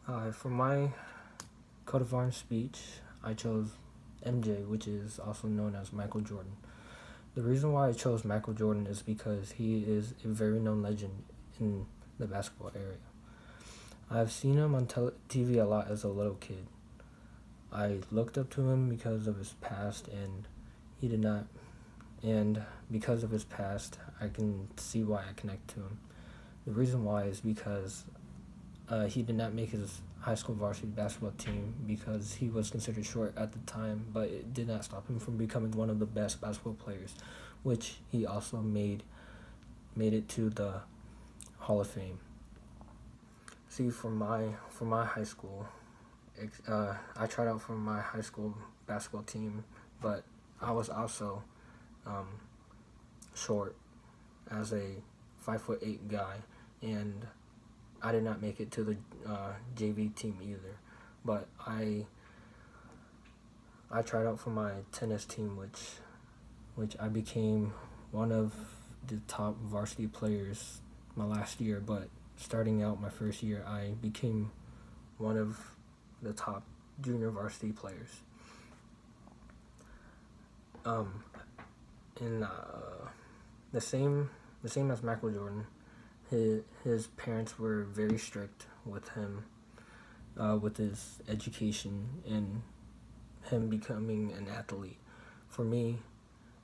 For my coat of arms speech, I chose MJ, which is also known as Michael Jordan. The reason why I chose Michael Jordan is because he is a very known legend in the basketball area. I've seen him on TV a lot as a little kid. I looked up to him because of his past, and he did not. And because of his past, I can see why I connect to him. The reason why is because he did not make his high school varsity basketball team because he was considered short at the time, but it did not stop him from becoming one of the best basketball players, which he also made it to the Hall of Fame. See, for my high school, I tried out for my high school basketball team, but I was also um, short as a 5'8" guy, and I did not make it to the JV team either. But I tried out for my tennis team, which I became one of the top varsity players my last year. But starting out my first year, I became one of the top junior varsity players. And the same as Michael Jordan, his parents were very strict with him, with his education and him becoming an athlete. For me,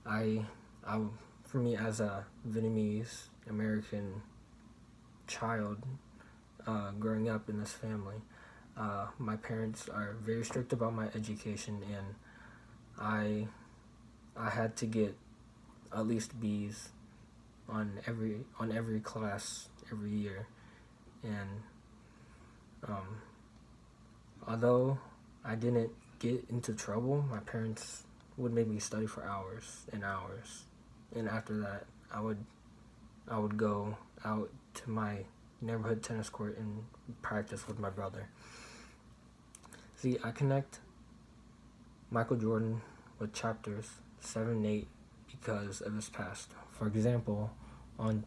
I for me as a Vietnamese American child, growing up in this family, my parents are very strict about my education, and I had to get at least B's on every class every year, and although I didn't get into trouble, my parents would make me study for hours and hours, and after that, I would go out to my neighborhood tennis court and practice with my brother. See, I connect Michael Jordan with chapters 7 and 8 because of his past. For example, on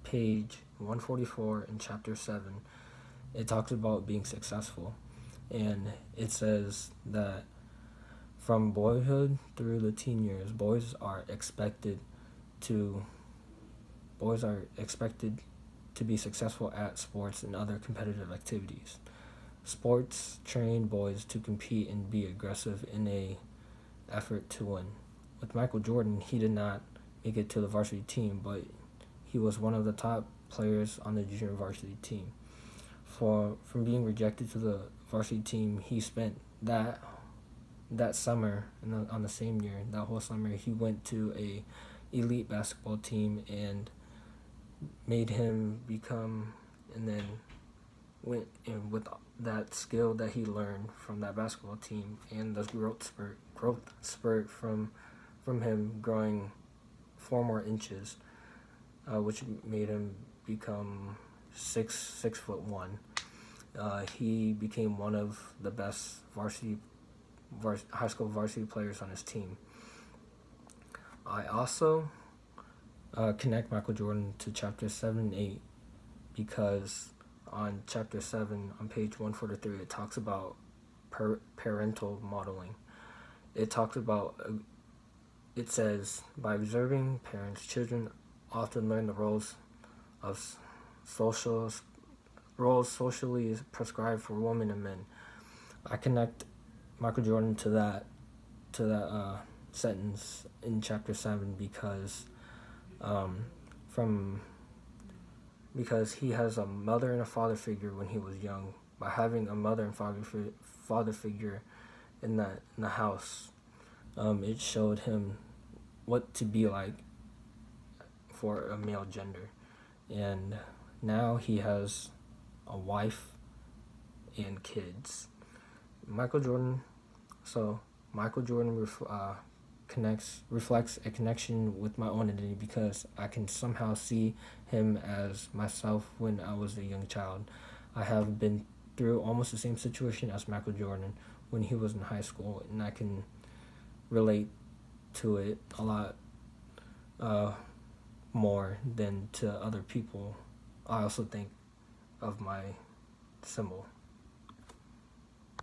page 144 in chapter 7, it talks about being successful, and it says that from boyhood through the teen years, boys are expected to be successful at sports and other competitive activities. Sports train boys to compete and be aggressive in a effort to win. With Michael Jordan, he did not make it to the varsity team, but he was one of the top players on the junior varsity team. From being rejected to the varsity team, he spent that summer on the same year, that whole summer, he went to a elite basketball team and made him become, and then went and with that skill that he learned from that basketball team and the growth spurt from him growing 4 more inches, which made him become 6'1". He became one of the best high school varsity players on his team. I also connect Michael Jordan to chapter 7 and 8 because on chapter 7 on page 143 it talks about parental modeling. It says, by observing parents, children often learn the roles socially prescribed for women and men. I connect Michael Jordan to that sentence in chapter 7 because he has a mother and a father figure when he was young. By having a mother and father figure in the house, it showed him what to be like for a male gender. And now he has a wife and kids. Michael Jordan reflects a connection with my own identity because I can somehow see him as myself when I was a young child. I have been through almost the same situation as Michael Jordan when he was in high school, and I can relate to it a lot more than to other people. I also think of my symbol.